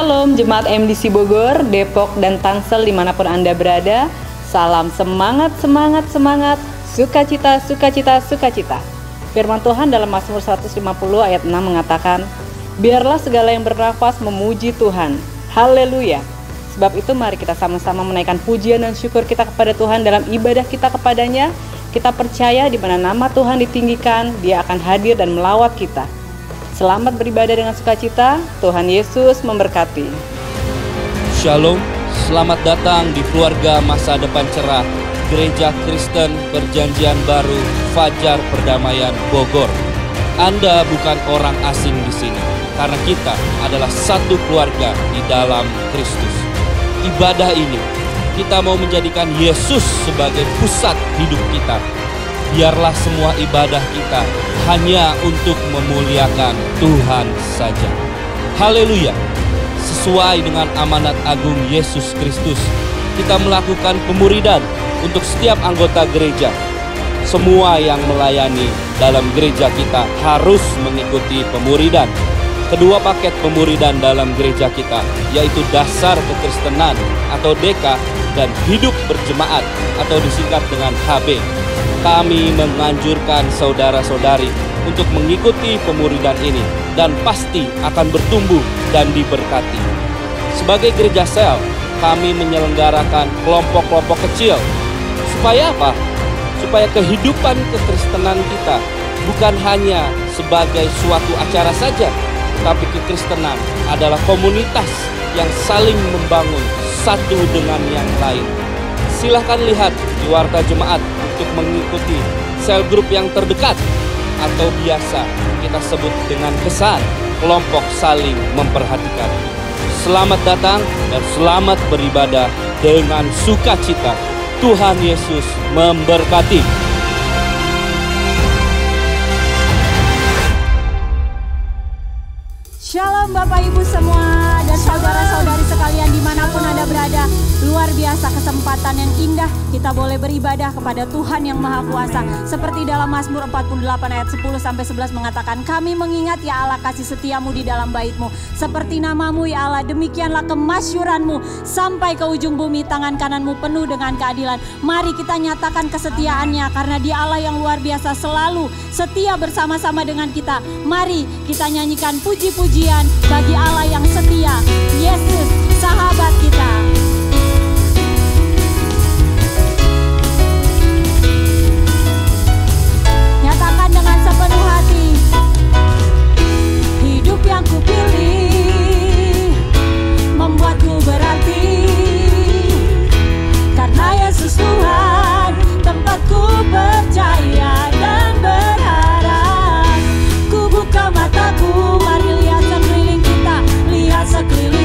Shalom Jemaat MDC Bogor, Depok, dan Tangsel dimanapun Anda berada. Salam semangat, semangat, semangat, sukacita, sukacita, sukacita. Firman Tuhan dalam Mazmur 150 ayat 6 mengatakan, biarlah segala yang bernafas memuji Tuhan. Haleluya. Sebab itu mari kita sama-sama menaikkan pujian dan syukur kita kepada Tuhan dalam ibadah kita kepadanya. Kita percaya di mana nama Tuhan ditinggikan, Dia akan hadir dan melawat kita. Selamat beribadah dengan sukacita. Tuhan Yesus memberkati. Shalom, selamat datang di keluarga masa depan cerah Gereja Kristen Perjanjian Baru Fajar Perdamaian Bogor. Anda bukan orang asing di sini, karena kita adalah satu keluarga di dalam Kristus. Ibadah ini, kita mau menjadikan Yesus sebagai pusat hidup kita. Biarlah semua ibadah kita hanya untuk memuliakan Tuhan saja. Haleluya. Sesuai dengan amanat agung Yesus Kristus, kita melakukan pemuridan untuk setiap anggota gereja. Semua yang melayani dalam gereja kita harus mengikuti pemuridan. Kedua paket pemuridan dalam gereja kita, yaitu dasar kekristenan atau DK dan hidup berjemaat atau disingkat dengan HB. Kami menganjurkan saudara-saudari untuk mengikuti pemuridan ini dan pasti akan bertumbuh dan diberkati. Sebagai gereja sel, kami menyelenggarakan kelompok-kelompok kecil. Supaya apa? Supaya kehidupan kekristenan kita bukan hanya sebagai suatu acara saja, tapi kekristenan adalah komunitas yang saling membangun satu dengan yang lain. Silahkan lihat di Warta Jemaat untuk mengikuti sel grup yang terdekat atau biasa kita sebut dengan kesan kelompok saling memperhatikan. Selamat datang dan selamat beribadah dengan sukacita. Tuhan Yesus memberkati. Shalom Bapak Ibu semua dan saudara-saudari sekalian dimanapun Anda berada. Luar biasa kesempatan yang indah kita boleh beribadah kepada Tuhan yang Maha Kuasa. Seperti dalam Mazmur 48 ayat 10-11 mengatakan, kami mengingat ya Allah kasih setiamu di dalam bait-Mu. Seperti namamu ya Allah, demikianlah kemasyuran-Mu. Sampai ke ujung bumi tangan kanan-Mu penuh dengan keadilan. Mari kita nyatakan kesetiaannya karena Dia Allah yang luar biasa, selalu setia bersama-sama dengan kita. Mari kita nyanyikan puji-pujian bagi Allah yang setia, Yesus sahabat kita. Nyatakan dengan sepenuh hati, hidup yang kupilih membuatku berarti, karena Yesus Tuhan tempatku percaya dan berharap. Ku buka mataku, mari lihat sekeliling kita, lihat sekeliling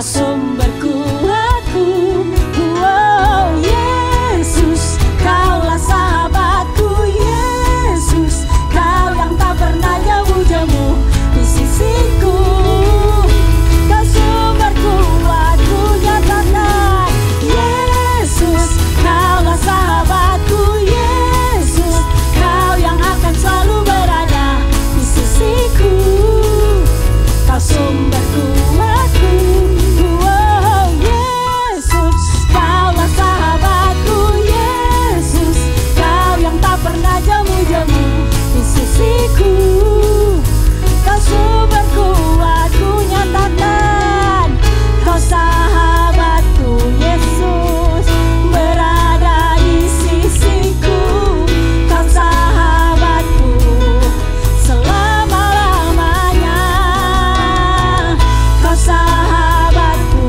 sumber kuatku. Oh Yesus, Kaulah sahabatku. Yesus, Kau yang tak pernah jauh-jauh di sisiku. Kau sumber kuatku, nyatakan Yesus, Kaulah sahabatku. Yesus, Kau yang akan selalu berada di sisiku. Kau sumber kuatku. Oh Yesus, Kaulah sahabatku. Yesus, Kau yang tak pernah jauh-jauh di sisiku. Kau sumber kuatku, nyatakan Kau sahabatku. Yesus berada di sisiku. Kau sahabatku selama-lamanya. Kau sahabatku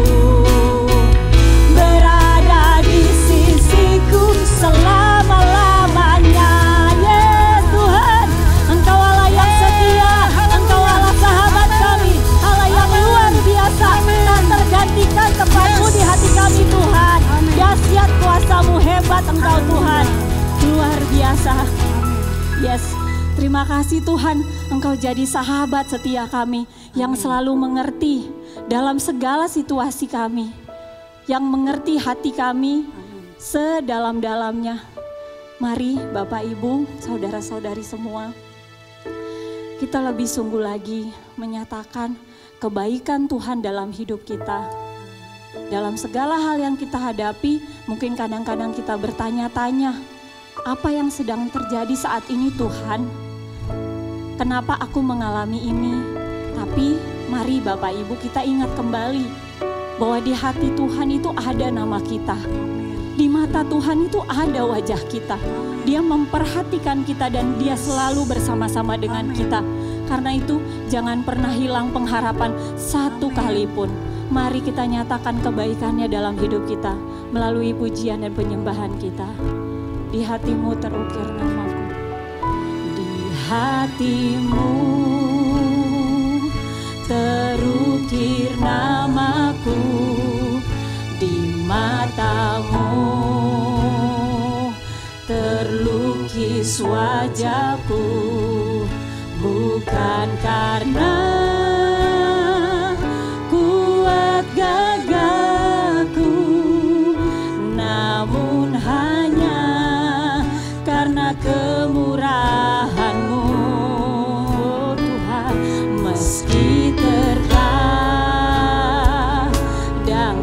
berada di sisiku selama-lamanya. Ya Tuhan, Engkau Allah yang setia, Engkau Allah sahabat kami, Allah yang luar biasa, tak tergantikan tempatmu di hati kami Tuhan. Dahsyat kuasa-Mu, hebat Engkau Tuhan, luar biasa. Yes, terima kasih Tuhan, Engkau jadi sahabat setia kami yang selalu mengerti dalam segala situasi kami, yang mengerti hati kami sedalam-dalamnya. Mari Bapak Ibu, saudara-saudari semua, kita lebih sungguh lagi menyatakan kebaikan Tuhan dalam hidup kita. Dalam segala hal yang kita hadapi, mungkin kadang-kadang kita bertanya-tanya, apa yang sedang terjadi saat ini Tuhan? Kenapa aku mengalami ini? Tapi mari Bapak Ibu kita ingat kembali bahwa di hati Tuhan itu ada nama kita. Di mata Tuhan itu ada wajah kita. Dia memperhatikan kita dan Dia selalu bersama-sama dengan kita. Karena itu jangan pernah hilang pengharapan satu kali pun. Mari kita nyatakan kebaikannya dalam hidup kita melalui pujian dan penyembahan kita. Di hatimu terukir namaku. Di hatimu terukir namaku. Di matamu terlukis wajahku. Bukan karena kuat gagahku, namun hanya karena kemurahan-Mu Tuhan. Meski terkadang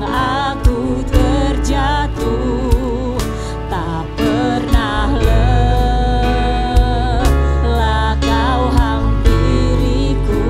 aku terjatuh, tak pernah lelah Kau hampiriku.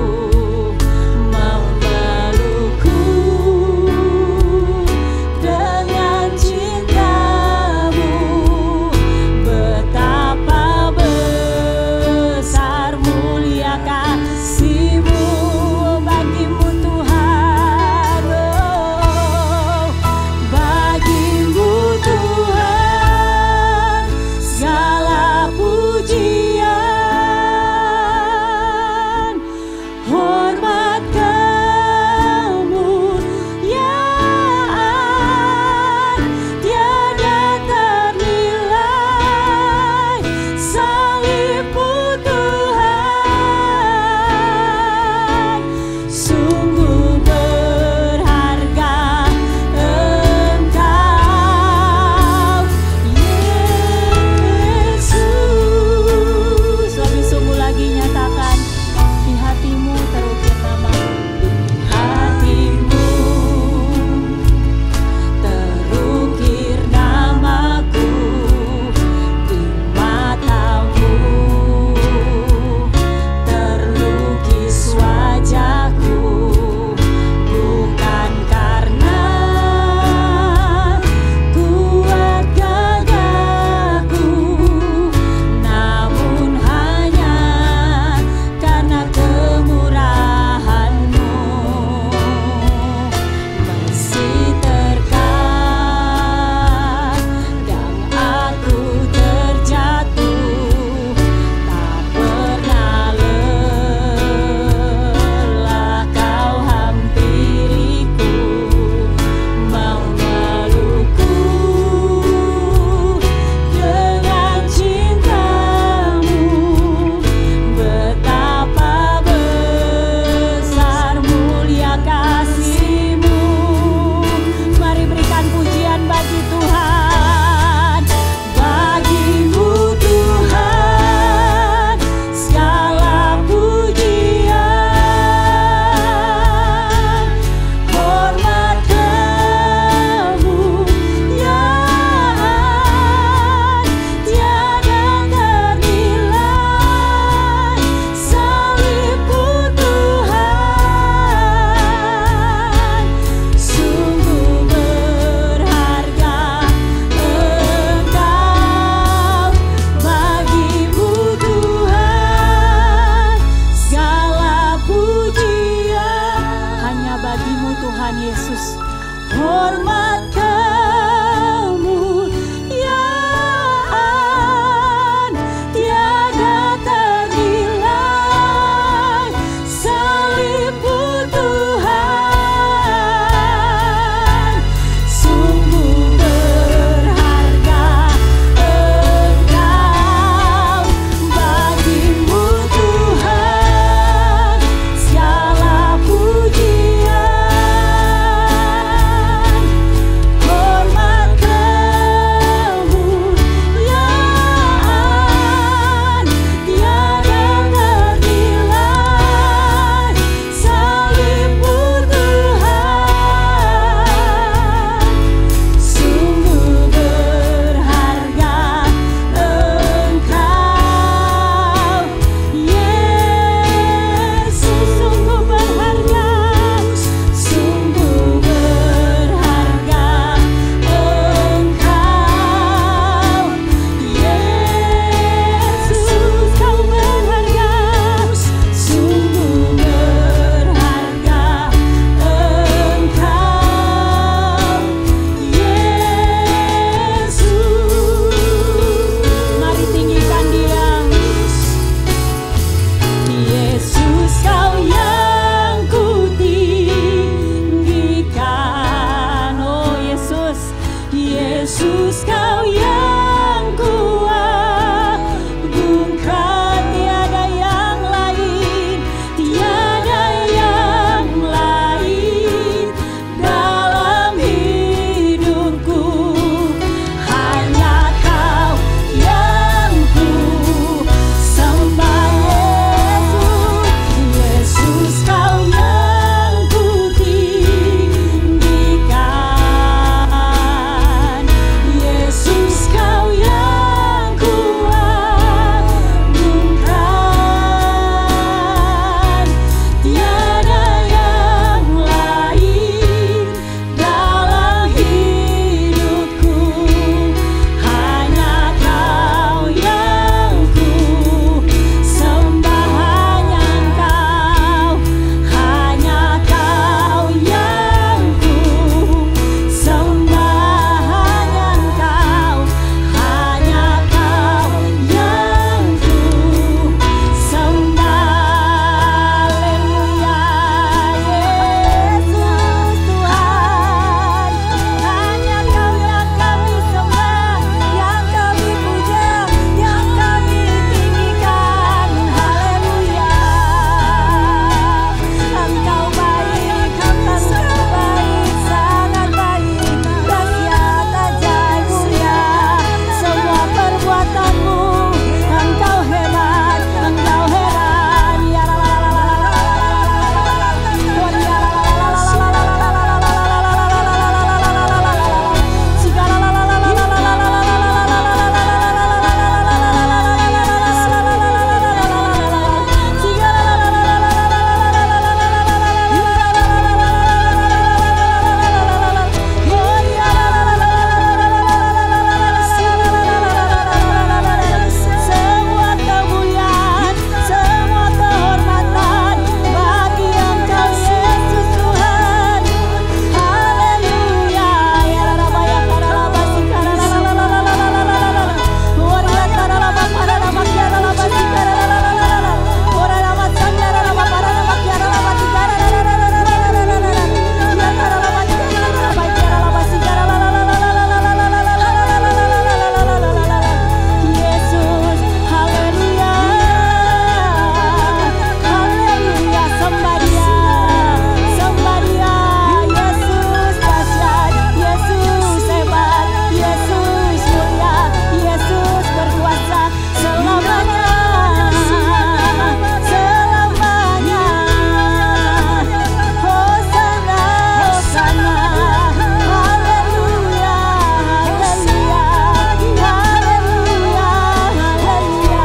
Yesus Kau yang kuat, bukan tiada yang lain, tiada yang lain dalam hidupku. Hanya Kau yang ku sembah, Yesus, Yesus Kau yang ku tinggikan, Yesus Kau yang kuat, bukan tiada yang lain dalam hidupku. Hanya Kau yang ku sembah, hanya Kau, hanya Kau yang ku sembah, hanya Kau, hanya Kau yang ku sembah. Haleluya, Yesus Tuhan, hanya Kau yang kami sembah, yang kami puja, yang kami tinggikan. Haleluya, Engkau baik, Engkau baik, sangat baik, dahsyat, ajaib, mulia semua perbuatanmu. Engkau hebat, Engkau heran. Ya semua kemuliaan, semua kehormatan bagi Engkau Yesus Tuhan. Haleluya. Ya Rabba ya Karaba Sikara la la la la la la la la la. Ora Karaba para nama Kiara la Sikara la la la la la. Ora nama Sandara la para nama Kiara la Sikara la la la la la la la la. Ya Karaba Kiara la Sikara la la la la la la la la la la la la. Yesus, haleluya, haleluya, sembah Dia, Yesus dahsyat, Yesus hebat, Yesus mulia, Yesus berkuasa selamanya, selamanya. Hosana, hosana, haleluya, haleluya, haleluya, haleluya.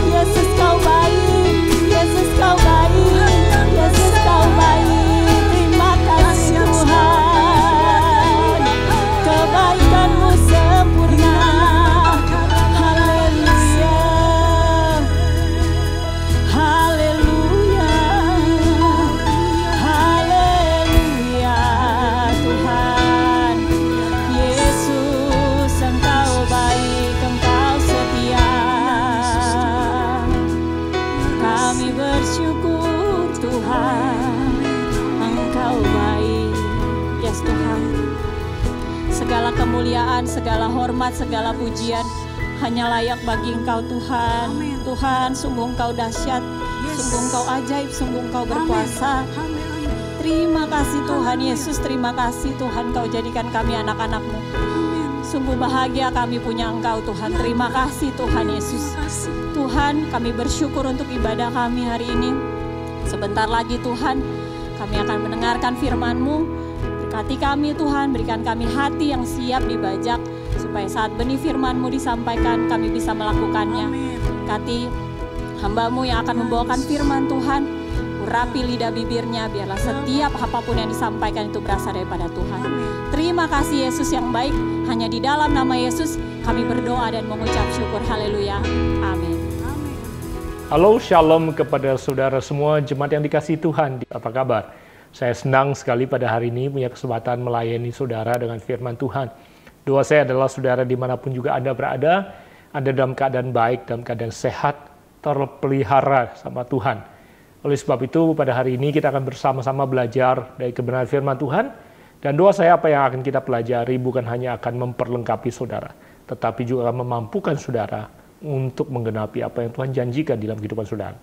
Yesus Kau baik, Yesus Kau baik, Yesus Kau baik. Terima kasih Tuhan, kebaikan-Mu sempurna. Haleluya, haleluya, haleluya Tuhan. Yesus, Engkau baik, Engkau setia. Kami bersyukur Tuhan, Engkau baik. Yes Tuhan, segala kemuliaan, segala hormat, segala pujian hanya layak bagi Engkau Tuhan. Tuhan, sungguh Engkau dahsyat, sungguh Engkau ajaib, sungguh Engkau berkuasa. Terima kasih Tuhan Yesus, terima kasih Tuhan Kau jadikan kami anak-anak-Mu. Sungguh bahagia kami punya Engkau Tuhan. Terima kasih Tuhan Yesus. Tuhan, kami bersyukur untuk ibadah kami hari ini. Sebentar lagi Tuhan, kami akan mendengarkan firman-Mu. Berkati kami Tuhan, berikan kami hati yang siap dibajak, supaya saat benih firman-Mu disampaikan, kami bisa melakukannya. Berkati hamba-Mu yang akan membawakan firman Tuhan, urapi lidah bibirnya, biarlah setiap apapun yang disampaikan itu berasal daripada Tuhan. Terima kasih Yesus yang baik, hanya di dalam nama Yesus kami berdoa dan mengucap syukur. Haleluya, amin. Halo, shalom kepada saudara semua, jemaat yang dikasihi Tuhan. Apa kabar? Saya senang sekali pada hari ini punya kesempatan melayani saudara dengan firman Tuhan. Doa saya adalah saudara dimanapun juga Anda berada, Anda dalam keadaan baik, dalam keadaan sehat, terpelihara sama Tuhan. Oleh sebab itu, pada hari ini kita akan bersama-sama belajar dari kebenaran firman Tuhan. Dan doa saya apa yang akan kita pelajari bukan hanya akan memperlengkapi saudara, tetapi juga akan memampukan saudara untuk menggenapi apa yang Tuhan janjikan dalam kehidupan saudara.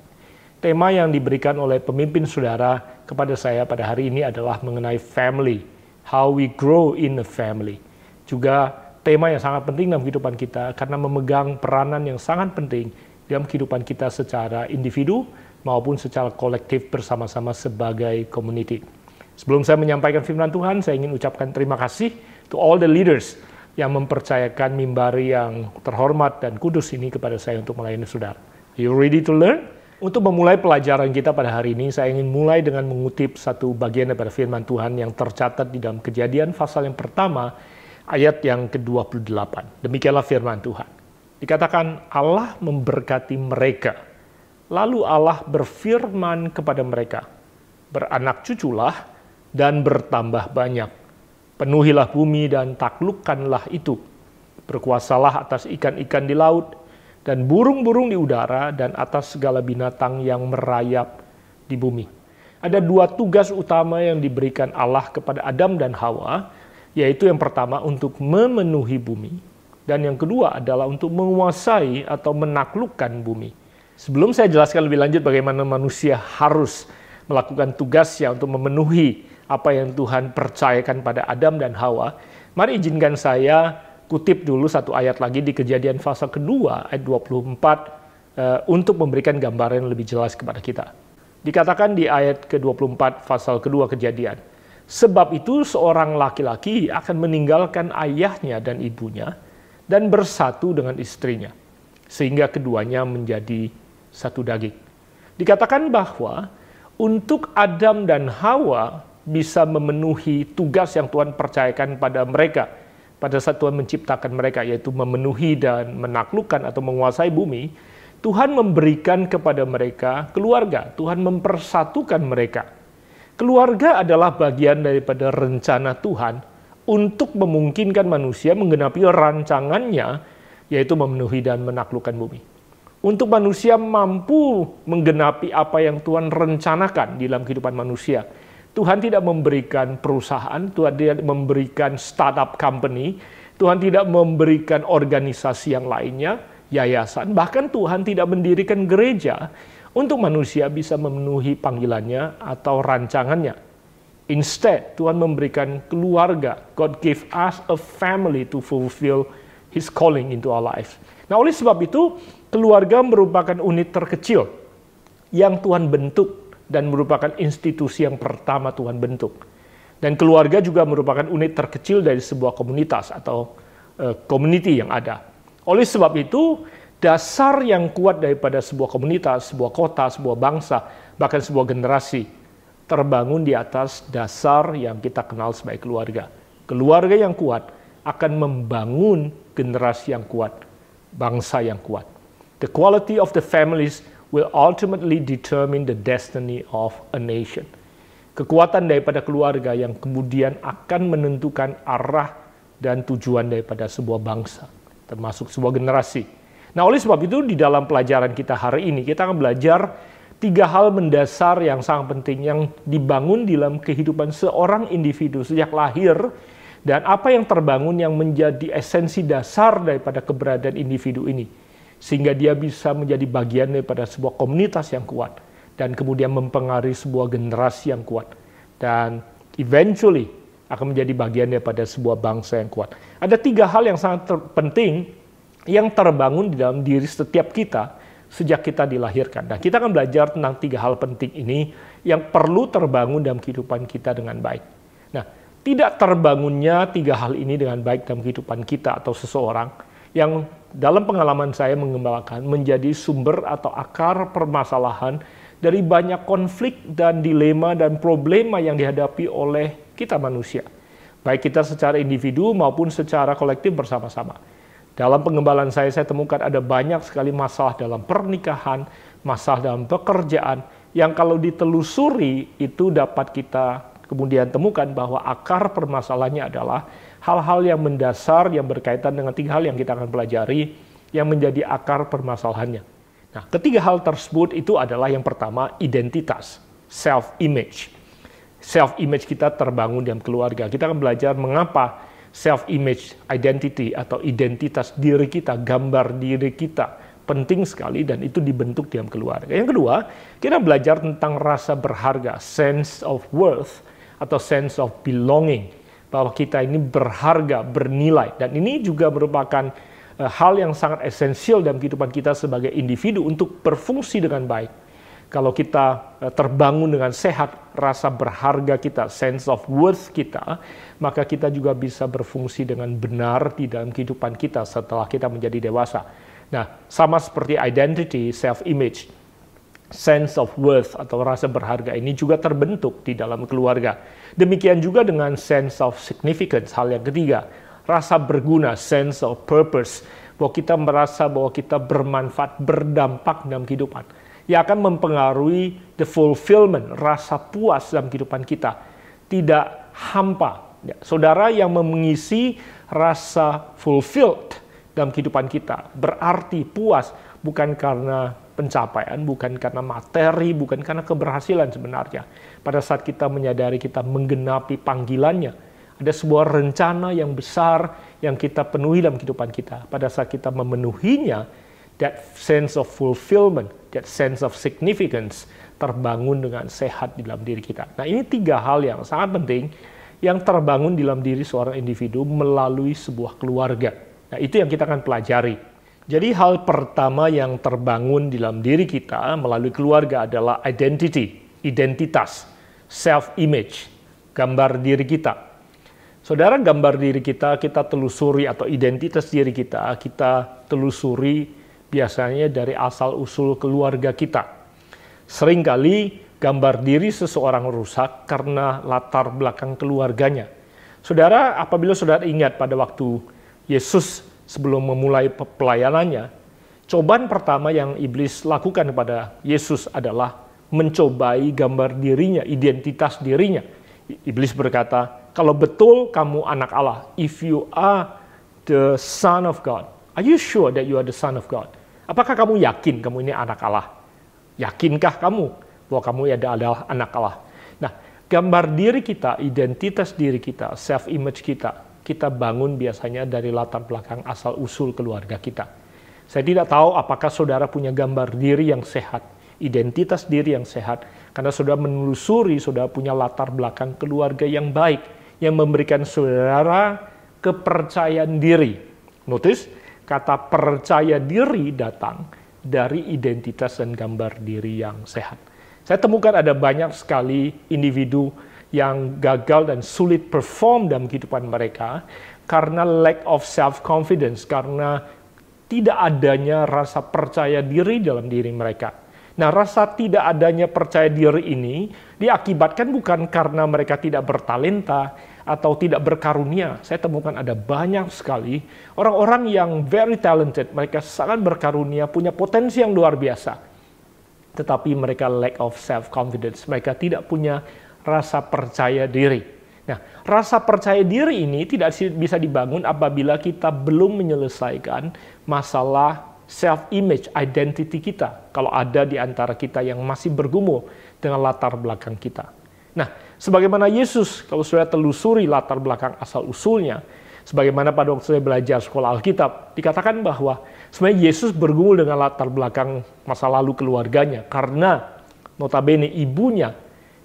Tema yang diberikan oleh pemimpin saudara kepada saya pada hari ini adalah mengenai family, how we grow in a family. Juga tema yang sangat penting dalam kehidupan kita karena memegang peranan yang sangat penting dalam kehidupan kita secara individu maupun secara kolektif bersama-sama sebagai community. Sebelum saya menyampaikan firman Tuhan, saya ingin ucapkan terima kasih to all the leaders yang mempercayakan mimbari yang terhormat dan kudus ini kepada saya untuk melayani saudara. Are you ready to learn? Untuk memulai pelajaran kita pada hari ini, saya ingin mulai dengan mengutip satu bagian daripada firman Tuhan yang tercatat di dalam Kejadian pasal yang pertama, ayat yang ke-28. Demikianlah firman Tuhan. Dikatakan Allah memberkati mereka. Lalu Allah berfirman kepada mereka, beranak cuculah dan bertambah banyak. Penuhilah bumi dan taklukkanlah itu. Berkuasalah atas ikan-ikan di laut dan burung-burung di udara dan atas segala binatang yang merayap di bumi. Ada dua tugas utama yang diberikan Allah kepada Adam dan Hawa, yaitu yang pertama untuk memenuhi bumi, dan yang kedua adalah untuk menguasai atau menaklukkan bumi. Sebelum saya jelaskan lebih lanjut bagaimana manusia harus melakukan tugasnya untuk memenuhi apa yang Tuhan percayakan pada Adam dan Hawa, mari izinkan saya kutip dulu satu ayat lagi di Kejadian pasal kedua ayat 24 untuk memberikan gambaran yang lebih jelas kepada kita. Dikatakan di ayat ke-24 pasal kedua Kejadian, sebab itu seorang laki-laki akan meninggalkan ayahnya dan ibunya dan bersatu dengan istrinya, sehingga keduanya menjadi satu daging. Dikatakan bahwa untuk Adam dan Hawa bisa memenuhi tugas yang Tuhan percayakan pada mereka pada saat Tuhan menciptakan mereka, yaitu memenuhi dan menaklukkan atau menguasai bumi. Tuhan memberikan kepada mereka keluarga. Tuhan mempersatukan mereka. Keluarga adalah bagian daripada rencana Tuhan untuk memungkinkan manusia menggenapi rancangannya, yaitu memenuhi dan menaklukkan bumi. Untuk manusia mampu menggenapi apa yang Tuhan rencanakan di dalam kehidupan manusia, Tuhan tidak memberikan perusahaan, Tuhan tidak memberikan startup company, Tuhan tidak memberikan organisasi yang lainnya, yayasan, bahkan Tuhan tidak mendirikan gereja untuk manusia bisa memenuhi panggilannya atau rancangannya. Instead, Tuhan memberikan keluarga. God gave us a family to fulfill His calling into our lives. Nah, oleh sebab itu, keluarga merupakan unit terkecil yang Tuhan bentuk dan merupakan institusi yang pertama Tuhan bentuk. Dan keluarga juga merupakan unit terkecil dari sebuah komunitas atau community yang ada. Oleh sebab itu, dasar yang kuat daripada sebuah komunitas, sebuah kota, sebuah bangsa, bahkan sebuah generasi, terbangun di atas dasar yang kita kenal sebagai keluarga. Keluarga yang kuat akan membangun generasi yang kuat, bangsa yang kuat. The quality of the families will ultimately determine the destiny of a nation. Kekuatan daripada keluarga yang kemudian akan menentukan arah dan tujuan daripada sebuah bangsa, termasuk sebuah generasi. Nah, oleh sebab itu di dalam pelajaran kita hari ini, kita akan belajar 3 hal mendasar yang sangat penting yang dibangun dalam kehidupan seorang individu sejak lahir, dan apa yang terbangun yang menjadi esensi dasar daripada keberadaan individu ini, sehingga dia bisa menjadi bagian daripada sebuah komunitas yang kuat, dan kemudian mempengaruhi sebuah generasi yang kuat, dan eventually akan menjadi bagian daripada sebuah bangsa yang kuat. Ada 3 hal yang sangat penting yang terbangun di dalam diri setiap kita sejak kita dilahirkan. Nah, kita akan belajar tentang 3 hal penting ini yang perlu terbangun dalam kehidupan kita dengan baik. Nah, tidak terbangunnya 3 hal ini dengan baik dalam kehidupan kita atau seseorang yang dalam pengalaman saya mengembangkan menjadi sumber atau akar permasalahan dari banyak konflik dan dilema dan problema yang dihadapi oleh kita manusia. Baik kita secara individu maupun secara kolektif bersama-sama. Dalam pengembalaan saya temukan ada banyak sekali masalah dalam pernikahan, masalah dalam pekerjaan, yang kalau ditelusuri itu dapat kita kemudian temukan bahwa akar permasalahannya adalah hal-hal yang mendasar yang berkaitan dengan 3 hal yang kita akan pelajari yang menjadi akar permasalahannya. Nah, ketiga hal tersebut itu adalah yang pertama, identitas, self-image. Self-image kita terbangun dalam keluarga. Kita akan belajar mengapa self-image, identity atau identitas diri kita, gambar diri kita penting sekali dan itu dibentuk dalam keluarga. Yang kedua, kita belajar tentang rasa berharga, sense of worth atau sense of belonging. Bahwa kita ini berharga, bernilai. Dan ini juga merupakan hal yang sangat esensial dalam kehidupan kita sebagai individu untuk berfungsi dengan baik. Kalau kita terbangun dengan sehat, rasa berharga kita, sense of worth kita, maka kita juga bisa berfungsi dengan benar di dalam kehidupan kita setelah kita menjadi dewasa. Nah, sama seperti identity, self-image, sense of worth atau rasa berharga ini juga terbentuk di dalam keluarga. Demikian juga dengan sense of significance, hal yang ketiga. Rasa berguna, sense of purpose, bahwa kita merasa bahwa kita bermanfaat, berdampak dalam kehidupan. Yang akan mempengaruhi the fulfillment, rasa puas dalam kehidupan kita. Tidak hampa. Ya, saudara yang mengisi rasa fulfilled dalam kehidupan kita, berarti puas, bukan karena pencapaian, bukan karena materi, bukan karena keberhasilan sebenarnya. Pada saat kita menyadari kita menggenapi panggilannya, ada sebuah rencana yang besar yang kita penuhi dalam kehidupan kita. Pada saat kita memenuhinya, that sense of fulfillment, that sense of significance terbangun dengan sehat di dalam diri kita. Nah, ini tiga hal yang sangat penting yang terbangun di dalam diri seorang individu melalui sebuah keluarga. Nah, itu yang kita akan pelajari. Jadi hal pertama yang terbangun di dalam diri kita melalui keluarga adalah identity, identitas, self-image, gambar diri kita. Saudara, gambar diri kita telusuri atau identitas diri kita telusuri biasanya dari asal-usul keluarga kita. Seringkali gambar diri seseorang rusak karena latar belakang keluarganya. Saudara, apabila saudara ingat pada waktu Yesus sebelum memulai pelayanannya, cobaan pertama yang iblis lakukan kepada Yesus adalah mencobai gambar dirinya, identitas dirinya. Iblis berkata, kalau betul kamu anak Allah, if you are the Son of God, are you sure that you are the Son of God? Apakah kamu yakin kamu ini anak Allah? Yakinkah kamu bahwa kamu adalah anak Allah? Nah, gambar diri kita, identitas diri kita, self-image kita bangun biasanya dari latar belakang asal-usul keluarga kita. Saya tidak tahu apakah saudara punya gambar diri yang sehat, identitas diri yang sehat, karena saudara menelusuri, saudara punya latar belakang keluarga yang baik, yang memberikan saudara kepercayaan diri. Notice, kata percaya diri datang dari identitas dan gambar diri yang sehat. Saya temukan ada banyak sekali individu yang gagal dan sulit perform dalam kehidupan mereka karena lack of self-confidence, karena tidak adanya rasa percaya diri dalam diri mereka. Nah, rasa tidak adanya percaya diri ini diakibatkan bukan karena mereka tidak bertalenta atau tidak berkarunia. Saya temukan ada banyak sekali orang-orang yang very talented, mereka sangat berkarunia, punya potensi yang luar biasa. Tetapi mereka lack of self-confidence, mereka tidak punya rasa percaya diri. Nah, rasa percaya diri ini tidak bisa dibangun apabila kita belum menyelesaikan masalah self-image, identity kita. Kalau ada di antara kita yang masih bergumul dengan latar belakang kita. Nah, sebagaimana Yesus, kalau sudah telusuri latar belakang asal-usulnya, sebagaimana pada waktu saya belajar sekolah Alkitab, dikatakan bahwa sebenarnya Yesus bergumul dengan latar belakang masa lalu keluarganya, karena notabene ibunya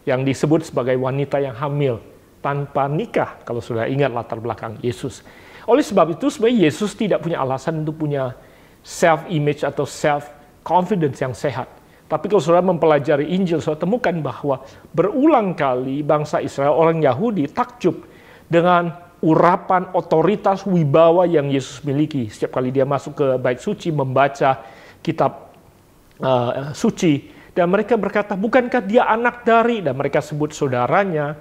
yang disebut sebagai wanita yang hamil tanpa nikah, kalau sudah ingat latar belakang Yesus. Oleh sebab itu, sebenarnya Yesus tidak punya alasan untuk punya self-image atau self-confidence yang sehat. Tapi kalau saudara mempelajari Injil, saudara temukan bahwa berulang kali bangsa Israel, orang Yahudi, takjub dengan urapan otoritas wibawa yang Yesus miliki. Setiap kali dia masuk ke bait suci, membaca kitab suci, dan mereka berkata, bukankah dia anak dari, dan mereka sebut saudaranya,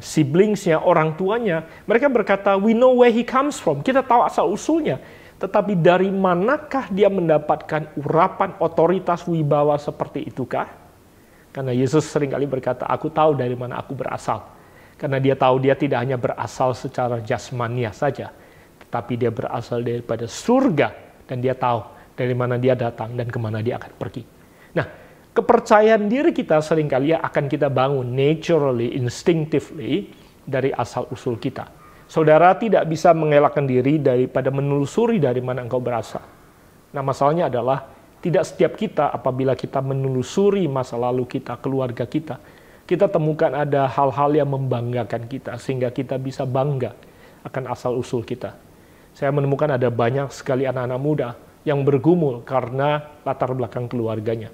siblingsnya, orang tuanya. Mereka berkata, we know where he comes from, kita tahu asal-usulnya. Tetapi dari manakah dia mendapatkan urapan otoritas wibawa seperti itukah? Karena Yesus seringkali berkata, aku tahu dari mana aku berasal. Karena dia tahu dia tidak hanya berasal secara jasmania saja, tetapi dia berasal daripada surga. Dan dia tahu dari mana dia datang dan kemana dia akan pergi. Nah, kepercayaan diri kita seringkali akan kita bangun naturally, instinctively dari asal-usul kita. Saudara tidak bisa mengelakkan diri daripada menelusuri dari mana engkau berasal. Nah, masalahnya adalah tidak setiap kita apabila kita menelusuri masa lalu kita, keluarga kita temukan ada hal-hal yang membanggakan kita sehingga kita bisa bangga akan asal-usul kita. Saya menemukan ada banyak sekali anak-anak muda yang bergumul karena latar belakang keluarganya.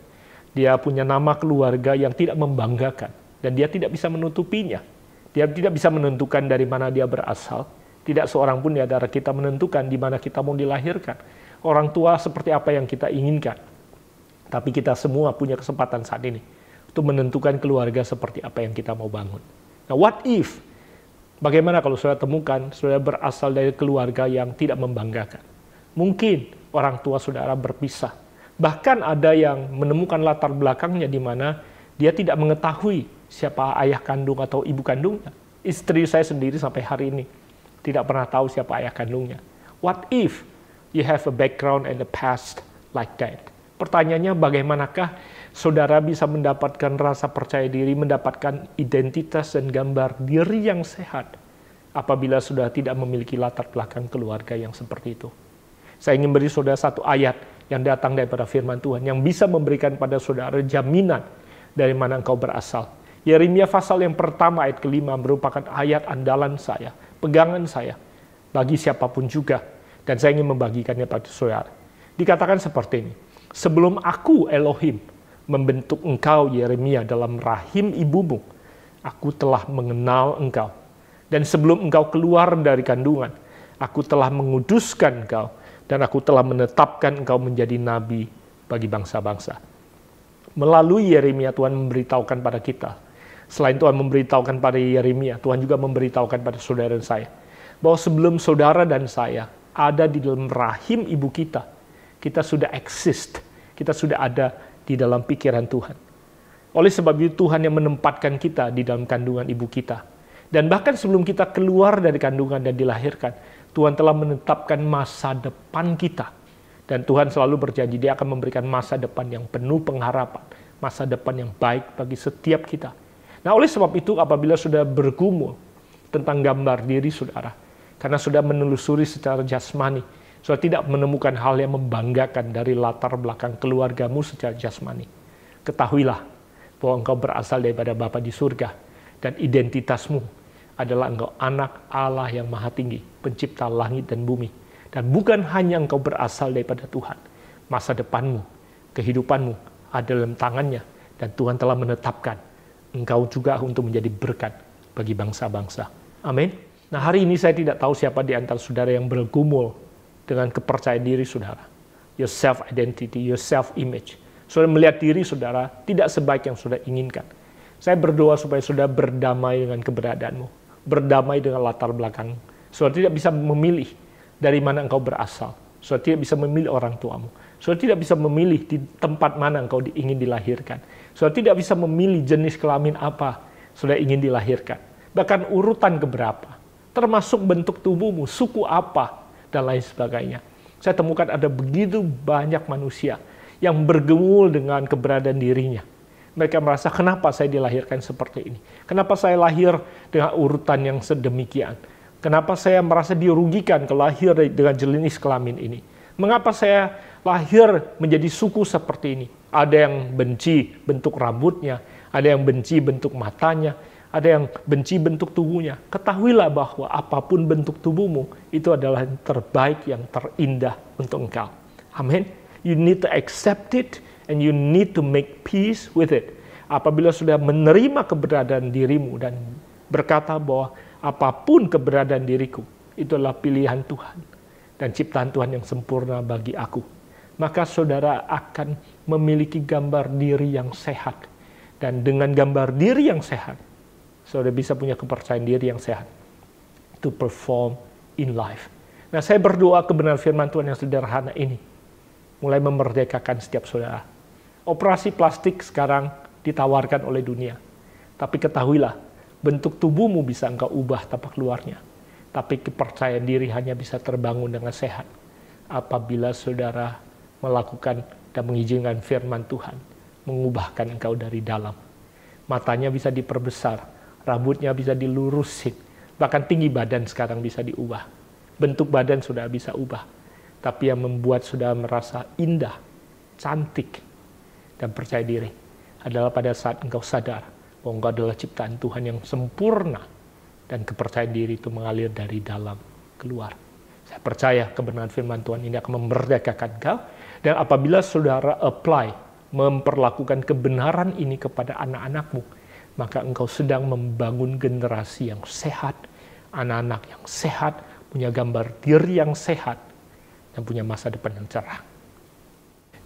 Dia punya nama keluarga yang tidak membanggakan dan dia tidak bisa menutupinya. Dia tidak bisa menentukan dari mana dia berasal. Tidak seorang pun di antara kita menentukan di mana kita mau dilahirkan. Orang tua seperti apa yang kita inginkan. Tapi kita semua punya kesempatan saat ini untuk menentukan keluarga seperti apa yang kita mau bangun. Nah, what if? Bagaimana kalau saudara temukan saudara berasal dari keluarga yang tidak membanggakan? Mungkin orang tua saudara berpisah. Bahkan ada yang menemukan latar belakangnya di mana dia tidak mengetahui siapa ayah kandung atau ibu kandungnya. Istri saya sendiri sampai hari ini tidak pernah tahu siapa ayah kandungnya. What if you have a background and a past like that? Pertanyaannya, bagaimanakah saudara bisa mendapatkan rasa percaya diri, mendapatkan identitas dan gambar diri yang sehat apabila sudah tidak memiliki latar belakang keluarga yang seperti itu? Saya ingin beri saudara satu ayat yang datang daripada firman Tuhan yang bisa memberikan pada saudara jaminan dari mana engkau berasal. Yeremia pasal yang pertama ayat kelima merupakan ayat andalan saya, pegangan saya bagi siapapun juga. Dan saya ingin membagikannya pada saudara. Dikatakan seperti ini. Sebelum aku Elohim membentuk engkau Yeremia dalam rahim ibumu, aku telah mengenal engkau. Dan sebelum engkau keluar dari kandungan, aku telah menguduskan engkau dan aku telah menetapkan engkau menjadi nabi bagi bangsa-bangsa. Melalui Yeremia Tuhan memberitahukan pada kita. Selain Tuhan memberitahukan pada Yeremia, Tuhan juga memberitahukan pada saudara dan saya bahwa sebelum saudara dan saya ada di dalam rahim ibu kita sudah exist, kita sudah ada di dalam pikiran Tuhan. Oleh sebab itu Tuhan yang menempatkan kita di dalam kandungan ibu kita. Dan bahkan sebelum kita keluar dari kandungan dan dilahirkan, Tuhan telah menetapkan masa depan kita. Dan Tuhan selalu berjanji dia akan memberikan masa depan yang penuh pengharapan, masa depan yang baik bagi setiap kita. Nah, oleh sebab itu apabila sudah bergumul tentang gambar diri saudara, karena sudah menelusuri secara jasmani, saudara tidak menemukan hal yang membanggakan dari latar belakang keluargamu secara jasmani. Ketahuilah bahwa engkau berasal daripada Bapa di surga dan identitasmu adalah engkau anak Allah yang maha tinggi, pencipta langit dan bumi. Dan bukan hanya engkau berasal daripada Tuhan, masa depanmu, kehidupanmu ada dalam tangannya dan Tuhan telah menetapkan engkau juga untuk menjadi berkat bagi bangsa-bangsa. Amin. Nah, hari ini saya tidak tahu siapa di antara saudara yang bergumul dengan kepercayaan diri saudara, your self-identity, your self-image. Saudara melihat diri saudara tidak sebaik yang saudara inginkan. Saya berdoa supaya saudara berdamai dengan keberadaanmu, berdamai dengan latar belakang. Saudara tidak bisa memilih dari mana engkau berasal. Saudara tidak bisa memilih orang tuamu. Saudara tidak bisa memilih di tempat mana engkau ingin dilahirkan. Saudara tidak bisa memilih jenis kelamin apa saudara ingin dilahirkan. Bahkan urutan keberapa, termasuk bentuk tubuhmu, suku apa, dan lain sebagainya. Saya temukan ada begitu banyak manusia yang bergumul dengan keberadaan dirinya. Mereka merasa, kenapa saya dilahirkan seperti ini? Kenapa saya lahir dengan urutan yang sedemikian? Kenapa saya merasa dirugikan kalau lahir dengan jenis kelamin ini? Mengapa saya lahir menjadi suku seperti ini? Ada yang benci bentuk rambutnya, ada yang benci bentuk matanya, ada yang benci bentuk tubuhnya. Ketahuilah bahwa apapun bentuk tubuhmu, itu adalah yang terbaik, yang terindah untuk engkau. Amin. You need to accept it and you need to make peace with it. Apabila sudah menerima keberadaan dirimu dan berkata bahwa apapun keberadaan diriku, itu adalah pilihan Tuhan dan ciptaan Tuhan yang sempurna bagi aku, maka saudara akan memiliki gambar diri yang sehat. Dan dengan gambar diri yang sehat, saudara bisa punya kepercayaan diri yang sehat to perform in life. Nah, saya berdoa kebenaran firman Tuhan yang sederhana ini mulai memerdekakan setiap saudara. Operasi plastik sekarang ditawarkan oleh dunia. Tapi ketahuilah, bentuk tubuhmu bisa engkau ubah tapak luarnya. Tapi kepercayaan diri hanya bisa terbangun dengan sehat apabila saudara melakukan dan mengizinkan firman Tuhan mengubahkan engkau dari dalam. Matanya bisa diperbesar, rambutnya bisa dilurusin, bahkan tinggi badan sekarang bisa diubah. Bentuk badan sudah bisa ubah. Tapi yang membuat saudara merasa indah, cantik, dan percaya diri adalah pada saat engkau sadar bahwa engkau adalah ciptaan Tuhan yang sempurna dan kepercayaan diri itu mengalir dari dalam keluar. Saya percaya kebenaran firman Tuhan ini akan memerdekakan engkau, dan apabila saudara memperlakukan kebenaran ini kepada anak-anakmu, maka engkau sedang membangun generasi yang sehat, anak-anak yang sehat, punya gambar diri yang sehat, dan punya masa depan yang cerah.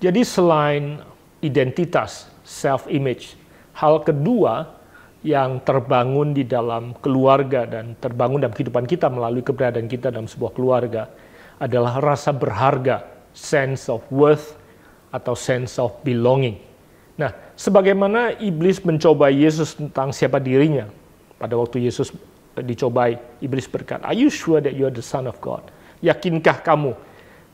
Jadi selain identitas, self-image, hal kedua yang terbangun di dalam keluarga dan terbangun dalam kehidupan kita melalui keberadaan kita dalam sebuah keluarga adalah rasa berharga, sense of worth atau sense of belonging. Nah, sebagaimana iblis mencoba Yesus tentang siapa dirinya, pada waktu Yesus dicobai, iblis berkata, "Are you sure that you are the Son of God?" Yakinkah kamu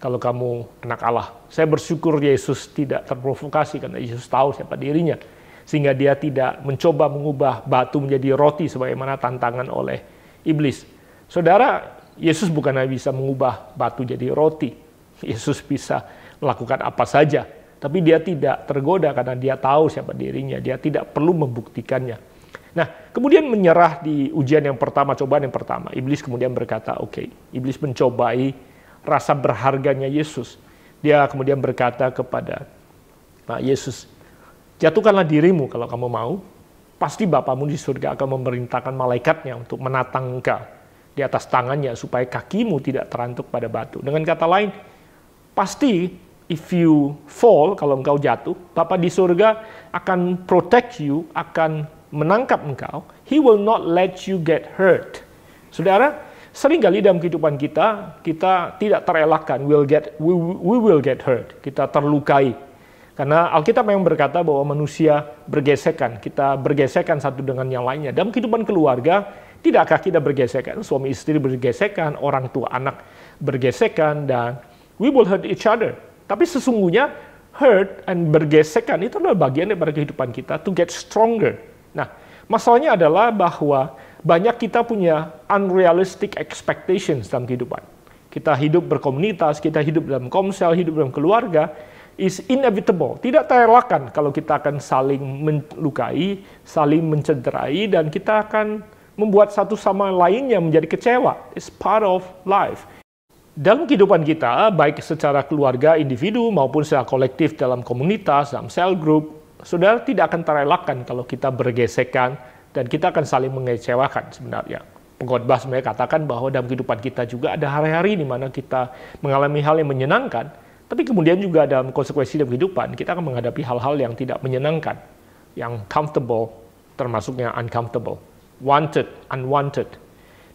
kalau kamu anak Allah? Saya bersyukur Yesus tidak terprovokasi karena Yesus tahu siapa dirinya, sehingga dia tidak mencoba mengubah batu menjadi roti sebagaimana tantangan oleh iblis. Saudara, Yesus bukan hanya bisa mengubah batu jadi roti. Yesus bisa melakukan apa saja, tapi dia tidak tergoda karena dia tahu siapa dirinya. Dia tidak perlu membuktikannya. Nah, kemudian menyerah di ujian yang pertama, cobaan yang pertama. Iblis kemudian berkata, oke. Iblis mencobai rasa berharganya Yesus. Dia kemudian berkata kepada Yesus, "Jatuhkanlah dirimu kalau kamu mau. Pasti Bapamu di surga akan memerintahkan malaikatnya untuk menatang engkau di atas tangannya supaya kakimu tidak terantuk pada batu." Dengan kata lain, pasti if you fall, kalau engkau jatuh, Bapa di surga akan protect you, akan menangkap engkau. He will not let you get hurt. Saudara, seringkali dalam kehidupan kita tidak terelakkan, we will get hurt. Kita terlukai. Karena Alkitab memang berkata bahwa manusia bergesekan. Kita bergesekan satu dengan yang lainnya. Dalam kehidupan keluarga, tidakkah kita bergesekan? Suami istri bergesekan, orang tua anak bergesekan, dan we will hurt each other. Tapi sesungguhnya hurt and bergesekan itu adalah bagian daripada kehidupan kita to get stronger. Nah, masalahnya adalah bahwa banyak kita punya unrealistic expectations dalam kehidupan. Kita hidup berkomunitas, kita hidup dalam komsel, hidup dalam keluarga, is inevitable. Tidak terelakkan kalau kita akan saling melukai, saling mencederai, dan kita akan membuat satu sama lainnya menjadi kecewa. It's part of life. Dalam kehidupan kita, baik secara keluarga, individu, maupun secara kolektif dalam komunitas, dalam cell group, saudara tidak akan terelakkan kalau kita bergesekan, dan kita akan saling mengecewakan sebenarnya. Pengkhotbah sebenarnya katakan bahwa dalam kehidupan kita juga ada hari-hari di mana kita mengalami hal yang menyenangkan, tapi kemudian juga dalam konsekuensi dalam kehidupan, kita akan menghadapi hal-hal yang tidak menyenangkan, yang comfortable, termasuknya uncomfortable, wanted, unwanted.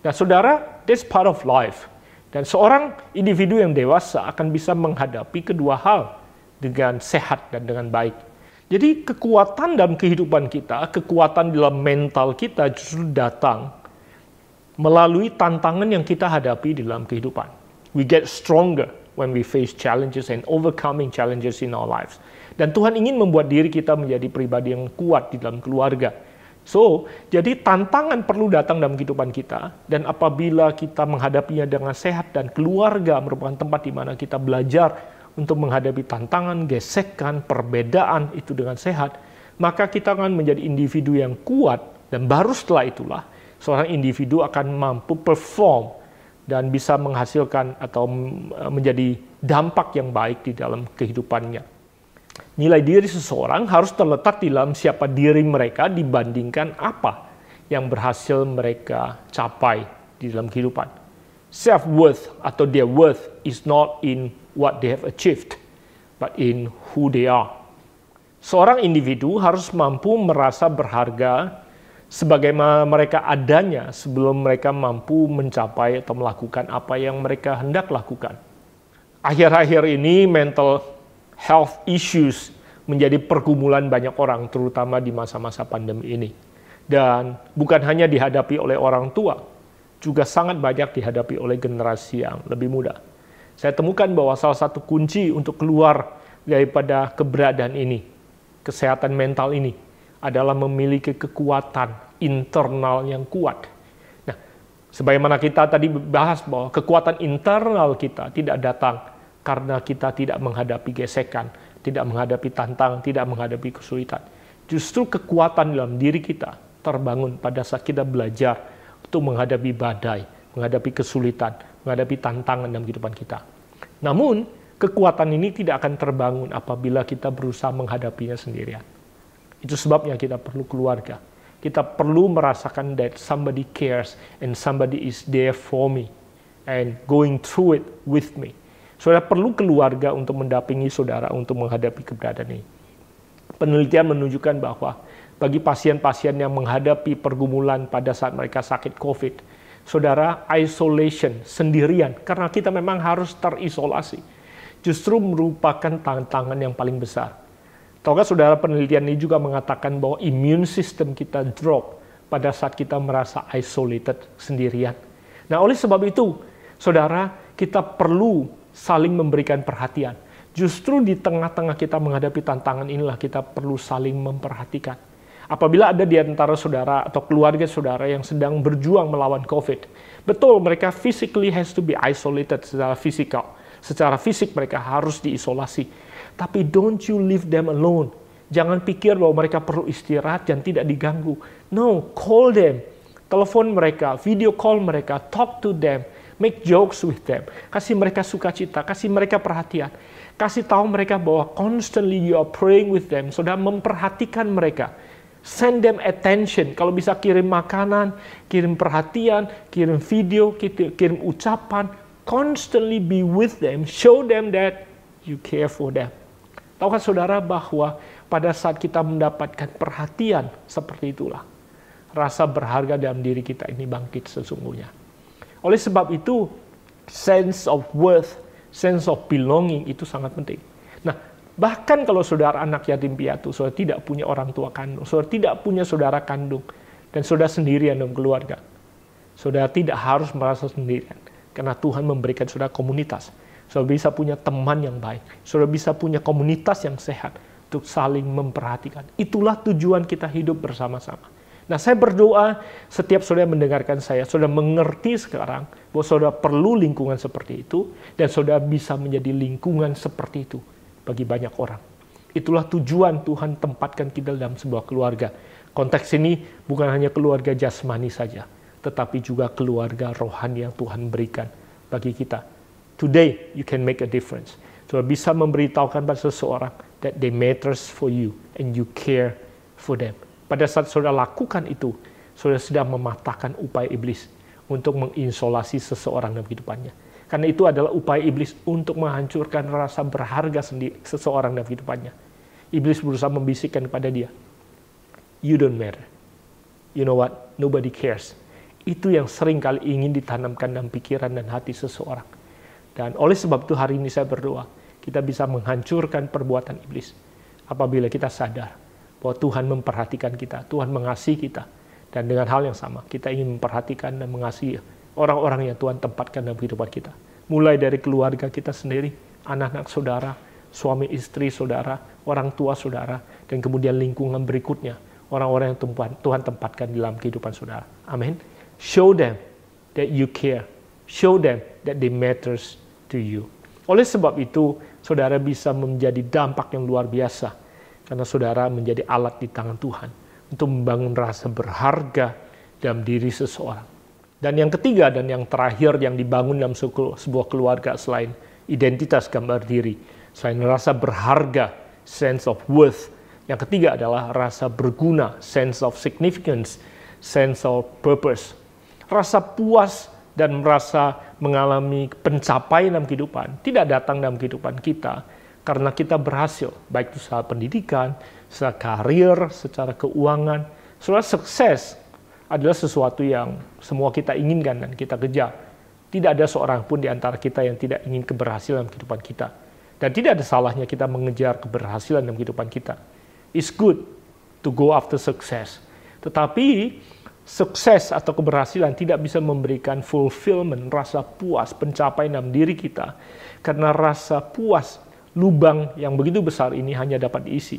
Nah, saudara, that's part of life. Dan seorang individu yang dewasa akan bisa menghadapi kedua hal dengan sehat dan dengan baik. Jadi kekuatan dalam kehidupan kita, kekuatan dalam mental kita justru datang melalui tantangan yang kita hadapi di dalam kehidupan. We get stronger when we face challenges and overcoming challenges in our lives. Dan Tuhan ingin membuat diri kita menjadi pribadi yang kuat di dalam keluarga. So, jadi tantangan perlu datang dalam kehidupan kita, dan apabila kita menghadapinya dengan sehat dan keluarga merupakan tempat di mana kita belajar untuk menghadapi tantangan, gesekan, perbedaan itu dengan sehat, maka kita akan menjadi individu yang kuat, dan baru setelah itulah seorang individu akan mampu perform dan bisa menghasilkan atau menjadi dampak yang baik di dalam kehidupannya. Nilai diri seseorang harus terletak di dalam siapa diri mereka dibandingkan apa yang berhasil mereka capai di dalam kehidupan. Self-worth atau their worth is not in what they have achieved, but in who they are. Seorang individu harus mampu merasa berharga sebagaimana mereka adanya sebelum mereka mampu mencapai atau melakukan apa yang mereka hendak lakukan. Akhir-akhir ini mental health issues menjadi pergumulan banyak orang, terutama di masa-masa pandemi ini. Dan bukan hanya dihadapi oleh orang tua, juga sangat banyak dihadapi oleh generasi yang lebih muda. Saya temukan bahwa salah satu kunci untuk keluar daripada keberadaan ini, kesehatan mental ini, adalah memiliki kekuatan internal yang kuat. Nah, sebagaimana kita tadi bahas bahwa kekuatan internal kita tidak datang karena kita tidak menghadapi gesekan, tidak menghadapi tantangan, tidak menghadapi kesulitan. Justru kekuatan dalam diri kita terbangun pada saat kita belajar untuk menghadapi badai, menghadapi kesulitan, menghadapi tantangan dalam kehidupan kita. Namun, kekuatan ini tidak akan terbangun apabila kita berusaha menghadapinya sendirian. Itu sebabnya kita perlu keluarga. Kita perlu merasakan that somebody cares and somebody is there for me and going through it with me. Saudara perlu keluarga untuk mendampingi saudara untuk menghadapi keberadaan ini. Penelitian menunjukkan bahwa bagi pasien-pasien yang menghadapi pergumulan pada saat mereka sakit COVID, saudara, isolation, sendirian, karena kita memang harus terisolasi, justru merupakan tantangan yang paling besar. Tahukah saudara, penelitian ini juga mengatakan bahwa immune system kita drop pada saat kita merasa isolated, sendirian. Nah, oleh sebab itu, saudara, kita perlu saling memberikan perhatian. Justru di tengah-tengah kita menghadapi tantangan inilah kita perlu saling memperhatikan. Apabila ada di antara saudara atau keluarga saudara yang sedang berjuang melawan COVID, betul mereka physically has to be isolated secara fisikal. Secara fisik mereka harus diisolasi. Tapi don't you leave them alone. Jangan pikir bahwa mereka perlu istirahat dan tidak diganggu. No, call them. Telepon mereka, video call mereka, talk to them, make jokes with them. Kasih mereka sukacita, kasih mereka perhatian. Kasih tahu mereka bahwa constantly you are praying with them. Saudara memperhatikan mereka. Send them attention. Kalau bisa kirim makanan, kirim perhatian, kirim video, kirim ucapan. Constantly be with them. Show them that you care for them. Tahukah saudara bahwa pada saat kita mendapatkan perhatian seperti itulah, rasa berharga dalam diri kita ini bangkit sesungguhnya. Oleh sebab itu, sense of worth, sense of belonging itu sangat penting. Nah, bahkan kalau saudara anak yatim piatu, saudara tidak punya orang tua kandung, saudara tidak punya saudara kandung, dan saudara sendirian dalam keluarga, saudara tidak harus merasa sendirian, karena Tuhan memberikan saudara komunitas. Saudara bisa punya teman yang baik, saudara bisa punya komunitas yang sehat, untuk saling memperhatikan. Itulah tujuan kita hidup bersama-sama. Nah, saya berdoa setiap saudara mendengarkan saya, saudara mengerti sekarang bahwa saudara perlu lingkungan seperti itu, dan saudara bisa menjadi lingkungan seperti itu bagi banyak orang. Itulah tujuan Tuhan tempatkan kita dalam sebuah keluarga. Konteks ini bukan hanya keluarga jasmani saja, tetapi juga keluarga rohani yang Tuhan berikan bagi kita. Today, you can make a difference. Saudara bisa memberitahukan pada seseorang that they matters for you and you care for them. Pada saat saudara lakukan itu, saudara sedang mematahkan upaya iblis untuk mengisolasi seseorang dalam kehidupannya. Karena itu adalah upaya iblis untuk menghancurkan rasa berharga seseorang dalam kehidupannya. Iblis berusaha membisikkan kepada dia, you don't matter. You know what? Nobody cares. Itu yang sering kali ingin ditanamkan dalam pikiran dan hati seseorang. Dan oleh sebab itu hari ini saya berdoa, kita bisa menghancurkan perbuatan iblis. Apabila kita sadar bahwa Tuhan memperhatikan kita, Tuhan mengasihi kita. Dan dengan hal yang sama, kita ingin memperhatikan dan mengasihi orang-orang yang Tuhan tempatkan dalam kehidupan kita. Mulai dari keluarga kita sendiri, anak-anak saudara, suami istri saudara, orang tua saudara, dan kemudian lingkungan berikutnya, orang-orang yang Tuhan tempatkan dalam kehidupan saudara. Amin. Show them that you care. Show them that they matters to you. Oleh sebab itu, saudara bisa menjadi dampak yang luar biasa, karena saudara menjadi alat di tangan Tuhan untuk membangun rasa berharga dalam diri seseorang. Dan yang ketiga dan yang terakhir yang dibangun dalam sebuah keluarga selain identitas gambar diri, selain rasa berharga, sense of worth, yang ketiga adalah rasa berguna, sense of significance, sense of purpose. Rasa puas dan merasa mengalami pencapaian dalam kehidupan tidak datang dalam kehidupan kita karena kita berhasil, baik itu secara pendidikan, secara karir, secara keuangan. Saudara, sukses adalah sesuatu yang semua kita inginkan dan kita kejar. Tidak ada seorang pun di antara kita yang tidak ingin keberhasilan dalam kehidupan kita. Dan tidak ada salahnya kita mengejar keberhasilan dalam kehidupan kita. It's good to go after success. Tetapi sukses atau keberhasilan tidak bisa memberikan fulfillment, rasa puas, pencapaian dalam diri kita. Karena rasa puas, lubang yang begitu besar ini hanya dapat diisi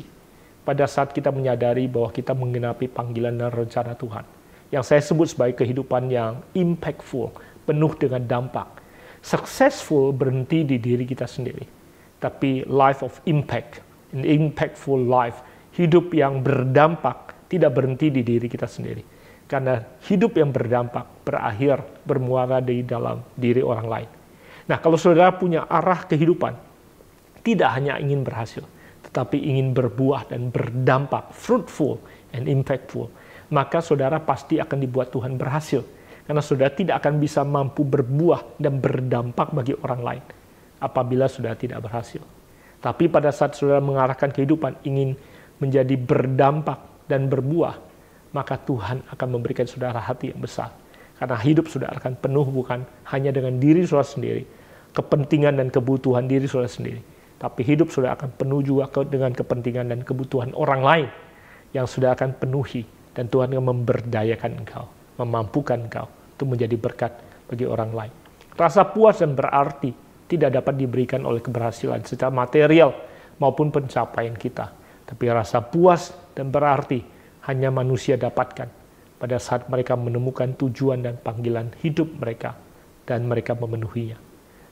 pada saat kita menyadari bahwa kita menggenapi panggilan dan rencana Tuhan. Yang saya sebut sebagai kehidupan yang impactful, penuh dengan dampak. Successful berhenti di diri kita sendiri. Tapi life of impact, an impactful life, hidup yang berdampak, tidak berhenti di diri kita sendiri. Karena hidup yang berdampak berakhir bermuara di dalam diri orang lain. Nah, kalau saudara punya arah kehidupan, tidak hanya ingin berhasil, tetapi ingin berbuah dan berdampak, fruitful and impactful, maka saudara pasti akan dibuat Tuhan berhasil. Karena saudara tidak akan bisa mampu berbuah dan berdampak bagi orang lain apabila saudara tidak berhasil. Tapi pada saat saudara mengarahkan kehidupan ingin menjadi berdampak dan berbuah, maka Tuhan akan memberikan saudara hati yang besar. Karena hidup saudara akan penuh bukan hanya dengan diri saudara sendiri, kepentingan dan kebutuhan diri saudara sendiri, tapi hidup saudara akan penuh juga dengan kepentingan dan kebutuhan orang lain yang saudara akan penuhi, dan Tuhan akan memberdayakan engkau, memampukan engkau untuk menjadi berkat bagi orang lain. Rasa puas dan berarti tidak dapat diberikan oleh keberhasilan secara material maupun pencapaian kita, tapi rasa puas dan berarti hanya manusia dapatkan pada saat mereka menemukan tujuan dan panggilan hidup mereka dan mereka memenuhinya.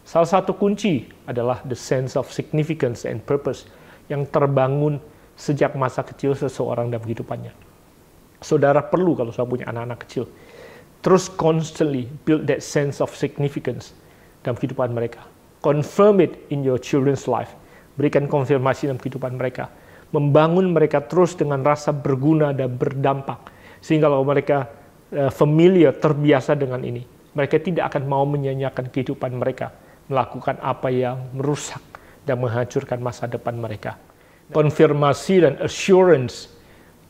Salah satu kunci adalah the sense of significance and purpose yang terbangun sejak masa kecil seseorang dalam kehidupannya. Saudara perlu, kalau saudara punya anak-anak kecil, terus constantly build that sense of significance dalam kehidupan mereka. Confirm it in your children's life. Berikan konfirmasi dalam kehidupan mereka. Membangun mereka terus dengan rasa berguna dan berdampak. Sehingga kalau mereka familiar, terbiasa dengan ini, mereka tidak akan mau menyanyiakan kehidupan mereka, melakukan apa yang merusak dan menghancurkan masa depan mereka. Konfirmasi dan assurance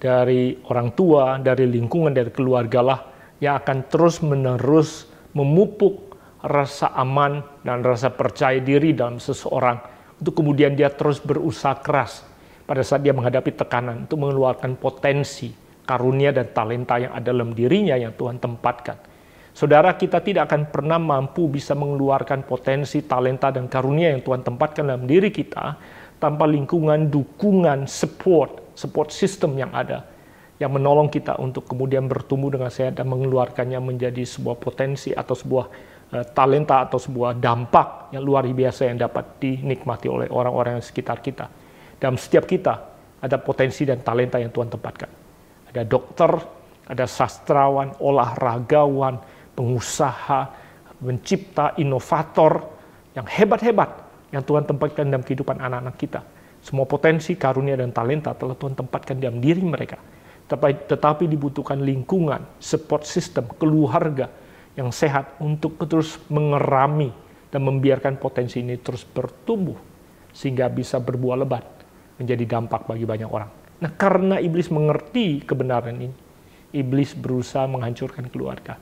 dari orang tua, dari lingkungan, dari keluarga lah yang akan terus-menerus memupuk rasa aman dan rasa percaya diri dalam seseorang untuk kemudian dia terus berusaha keras pada saat dia menghadapi tekanan untuk mengeluarkan potensi, karunia dan talenta yang ada dalam dirinya yang Tuhan tempatkan. Saudara, kita tidak akan pernah mampu bisa mengeluarkan potensi, talenta dan karunia yang Tuhan tempatkan dalam diri kita tanpa lingkungan, dukungan, support system yang ada, yang menolong kita untuk kemudian bertumbuh dengan sehat dan mengeluarkannya menjadi sebuah potensi atau sebuah talenta atau sebuah dampak yang luar biasa yang dapat dinikmati oleh orang-orang yang sekitar kita. Dalam setiap kita ada potensi dan talenta yang Tuhan tempatkan. Ada dokter, ada sastrawan, olahragawan, pengusaha, pencipta, inovator yang hebat-hebat yang Tuhan tempatkan dalam kehidupan anak-anak kita. Semua potensi, karunia, dan talenta telah Tuhan tempatkan dalam diri mereka. Tetapi dibutuhkan lingkungan, support system, keluarga yang sehat untuk terus mengerami dan membiarkan potensi ini terus bertumbuh sehingga bisa berbuah lebat menjadi dampak bagi banyak orang. Nah, karena iblis mengerti kebenaran ini, iblis berusaha menghancurkan keluarga.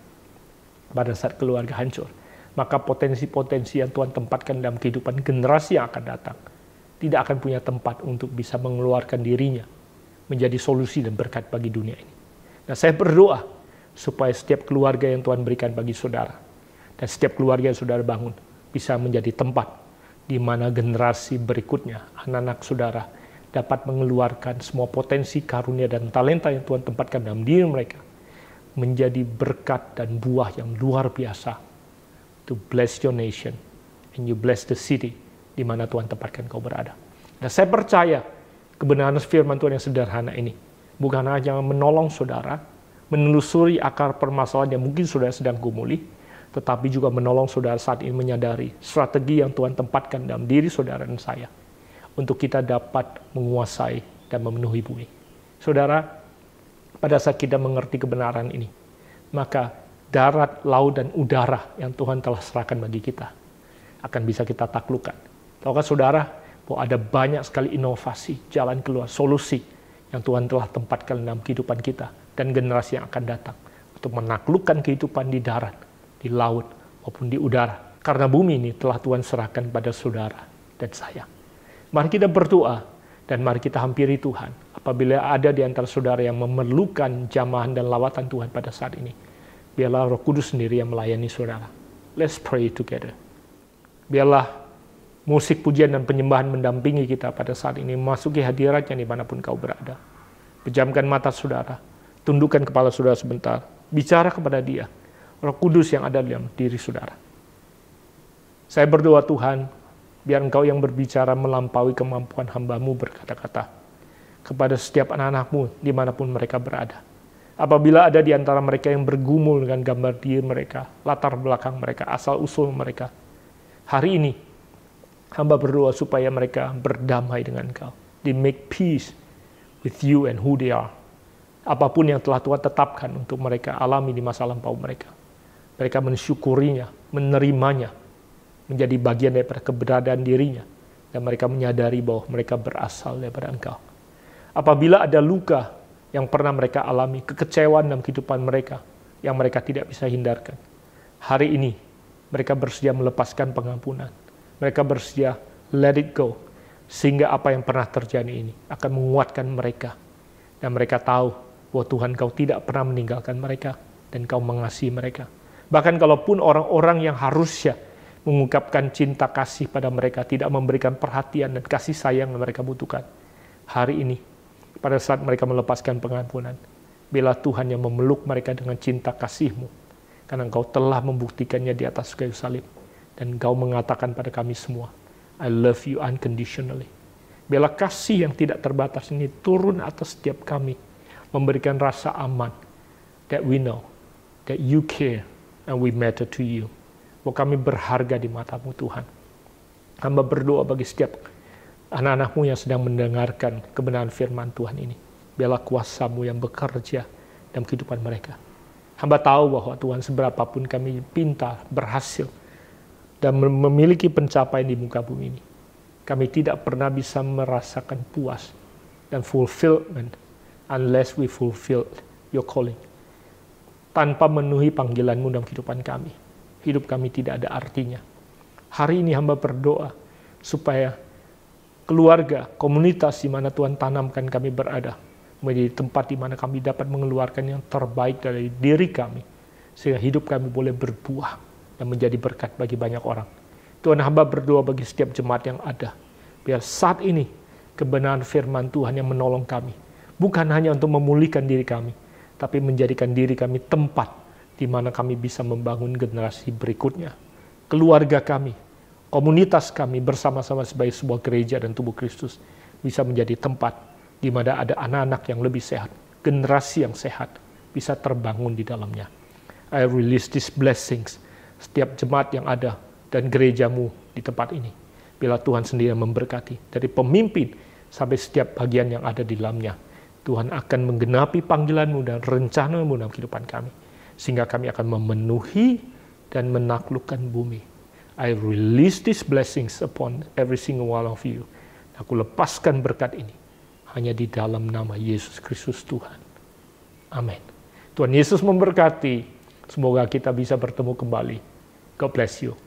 Pada saat keluarga hancur, maka potensi-potensi yang Tuhan tempatkan dalam kehidupan generasi yang akan datang tidak akan punya tempat untuk bisa mengeluarkan dirinya menjadi solusi dan berkat bagi dunia ini. Nah, saya berdoa supaya setiap keluarga yang Tuhan berikan bagi saudara dan setiap keluarga yang saudara bangun bisa menjadi tempat di mana generasi berikutnya, anak-anak saudara, dapat mengeluarkan semua potensi, karunia, dan talenta yang Tuhan tempatkan dalam diri mereka menjadi berkat dan buah yang luar biasa to bless your nation and you bless the city di mana Tuhan tempatkan kau berada. Dan saya percaya kebenaran firman Tuhan yang sederhana ini bukan hanya menolong saudara menelusuri akar permasalahan yang mungkin saudara sedang gumuli, tetapi juga menolong saudara saat ini menyadari strategi yang Tuhan tempatkan dalam diri saudara dan saya untuk kita dapat menguasai dan memenuhi bumi. Saudara, pada saat kita mengerti kebenaran ini, maka darat, laut, dan udara yang Tuhan telah serahkan bagi kita akan bisa kita taklukkan. Tahukah saudara bahwa ada banyak sekali inovasi, jalan keluar, solusi yang Tuhan telah tempatkan dalam kehidupan kita dan generasi yang akan datang untuk menaklukkan kehidupan di darat, di laut, maupun di udara. Karena bumi ini telah Tuhan serahkan pada saudara dan saya. Mari kita berdoa Dan mari kita hampiri Tuhan. Apabila ada di antara saudara yang memerlukan jamahan dan lawatan Tuhan pada saat ini, biarlah Roh Kudus sendiri yang melayani saudara. Let's pray together. Biarlah musik pujian dan penyembahan mendampingi kita pada saat ini, memasuki hadiratnya dimanapun kau berada. Pejamkan mata saudara, tundukkan kepala saudara sebentar, bicara kepada Dia, Roh Kudus yang ada dalam diri saudara. Saya berdoa Tuhan, biar Engkau yang berbicara melampaui kemampuan hamba-Mu berkata-kata kepada setiap anak-anak-Mu dimanapun mereka berada. Apabila ada di antara mereka yang bergumul dengan gambar diri mereka, latar belakang mereka, asal-usul mereka, hari ini hamba berdoa supaya mereka berdamai dengan Engkau. They make peace with you and who they are. Apapun yang telah Tuhan tetapkan untuk mereka alami di masa lampau mereka. Mereka mensyukurinya, menerimanya, menjadi bagian daripada keberadaan dirinya. Dan mereka menyadari bahwa mereka berasal daripada Engkau. Apabila ada luka yang pernah mereka alami, kekecewaan dalam kehidupan mereka, yang mereka tidak bisa hindarkan, hari ini mereka bersedia melepaskan pengampunan. Mereka bersedia let it go. Sehingga apa yang pernah terjadi ini akan menguatkan mereka. Dan mereka tahu bahwa Tuhan Kau tidak pernah meninggalkan mereka. Dan Kau mengasihi mereka. Bahkan kalaupun orang-orang yang harusnya mengungkapkan cinta kasih pada mereka tidak memberikan perhatian dan kasih sayang yang mereka butuhkan. Hari ini, pada saat mereka melepaskan pengampunan, biarlah Tuhan yang memeluk mereka dengan cinta kasih-Mu. Karena Engkau telah membuktikannya di atas kayu salib. Dan Engkau mengatakan pada kami semua, I love you unconditionally. Biarlah kasih yang tidak terbatas ini turun atas setiap kami, memberikan rasa aman, that we know, that you care, and we matter to you. Bahwa kami berharga di mata-Mu Tuhan. Hamba berdoa bagi setiap anak-anak-Mu yang sedang mendengarkan kebenaran firman Tuhan ini. Biarlah kuasa-Mu yang bekerja dalam kehidupan mereka. Hamba tahu bahwa Tuhan seberapapun kami pintar, berhasil, dan memiliki pencapaian di muka bumi ini, kami tidak pernah bisa merasakan puas dan fulfillment unless we fulfill your calling. Tanpa memenuhi panggilan-Mu dalam kehidupan kami, hidup kami tidak ada artinya. Hari ini hamba berdoa supaya keluarga, komunitas di mana Tuhan tanamkan kami berada, menjadi tempat di mana kami dapat mengeluarkan yang terbaik dari diri kami, sehingga hidup kami boleh berbuah dan menjadi berkat bagi banyak orang. Tuhan, hamba berdoa bagi setiap jemaat yang ada. Biar saat ini kebenaran firman Tuhan yang menolong kami. Bukan hanya untuk memulihkan diri kami, tapi menjadikan diri kami tempat di mana kami bisa membangun generasi berikutnya. Keluarga kami, komunitas kami bersama-sama sebagai sebuah gereja dan tubuh Kristus bisa menjadi tempat di mana ada anak-anak yang lebih sehat, generasi yang sehat bisa terbangun di dalamnya. I release these blessings. Setiap jemaat yang ada dan gereja-Mu di tempat ini. Bila Tuhan sendiri memberkati. Dari pemimpin sampai setiap bagian yang ada di dalamnya. Tuhan akan menggenapi panggilan-Mu dan rencana-Mu dalam kehidupan kami. Sehingga kami akan memenuhi dan menaklukkan bumi. I release these blessings upon every single one of you. Aku lepaskan berkat ini. Hanya di dalam nama Yesus Kristus Tuhan. Amin. Tuhan Yesus memberkati. Semoga kita bisa bertemu kembali. God bless you.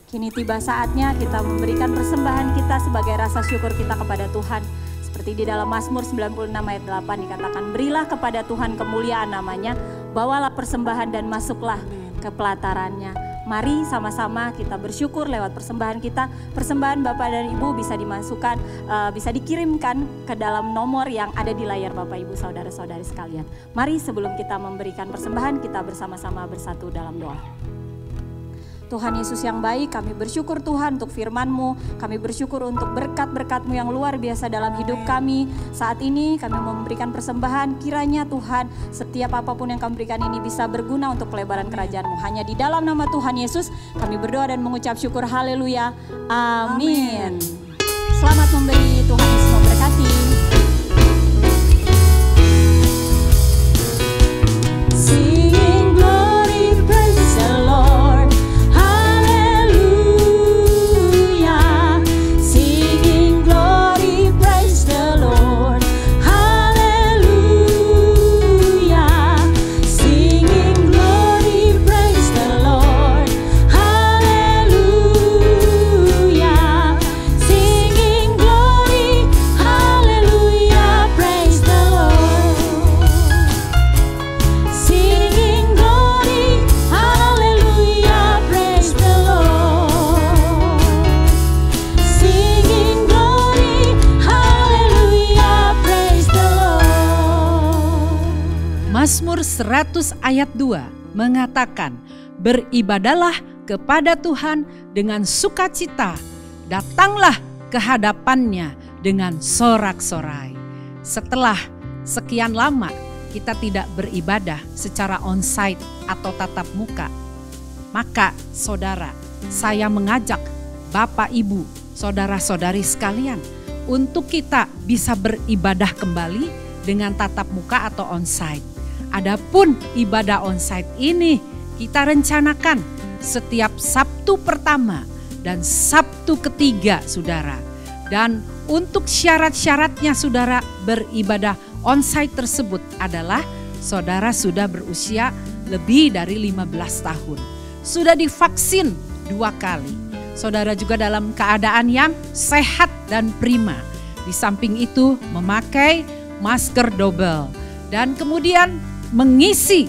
Kini tiba saatnya kita memberikan persembahan kita sebagai rasa syukur kita kepada Tuhan. Seperti di dalam Mazmur 96 ayat 8 dikatakan, berilah kepada Tuhan kemuliaan namanya, bawalah persembahan dan masuklah ke pelatarannya. Mari sama-sama kita bersyukur lewat persembahan kita. Persembahan Bapak dan Ibu bisa dimasukkan, bisa dikirimkan ke dalam nomor yang ada di layar Bapak Ibu saudara-saudari sekalian. Mari sebelum kita memberikan persembahan, kita bersama-sama bersatu dalam doa. Tuhan Yesus yang baik, kami bersyukur Tuhan untuk firman-Mu. Kami bersyukur untuk berkat-berkat-Mu yang luar biasa dalam hidup kami. Saat ini kami memberikan persembahan, kiranya Tuhan setiap apapun yang kami berikan ini bisa berguna untuk pelebaran kerajaan-Mu. Hanya di dalam nama Tuhan Yesus kami berdoa dan mengucap syukur, haleluya, amin. Selamat memberi, Tuhan Yesus memberkati. Sing glory, praise the Lord. Hallelujah, Mazmur 100 ayat 2 mengatakan, beribadalah kepada Tuhan dengan sukacita, datanglah ke hadapannya dengan sorak-sorai. Setelah sekian lama kita tidak beribadah secara onsite atau tatap muka, maka saudara, saya mengajak Bapak, Ibu, saudara-saudari sekalian untuk kita bisa beribadah kembali dengan tatap muka atau onsite. Adapun ibadah onsite ini kita rencanakan setiap Sabtu pertama dan Sabtu ketiga, saudara. Dan untuk syarat-syaratnya saudara beribadah onsite tersebut adalah saudara sudah berusia lebih dari 15 tahun. Sudah divaksin 2 kali. Saudara juga dalam keadaan yang sehat dan prima. Di samping itu memakai masker double. Dan kemudian mengisi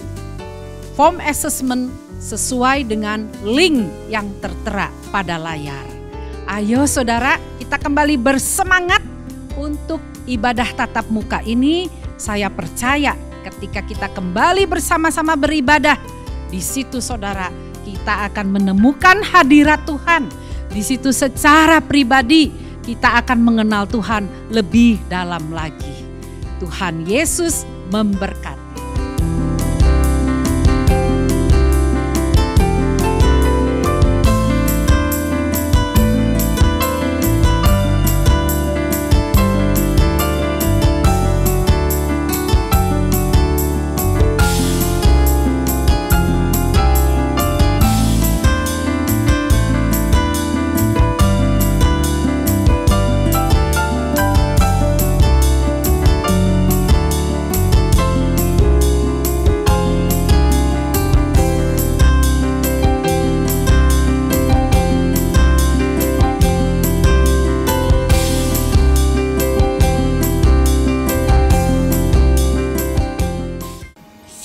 form assessment sesuai dengan link yang tertera pada layar. Ayo saudara, kita kembali bersemangat untuk ibadah tatap muka ini. Saya percaya ketika kita kembali bersama-sama beribadah, di situ saudara kita akan menemukan hadirat Tuhan. Di situ secara pribadi kita akan mengenal Tuhan lebih dalam lagi. Tuhan Yesus memberkati.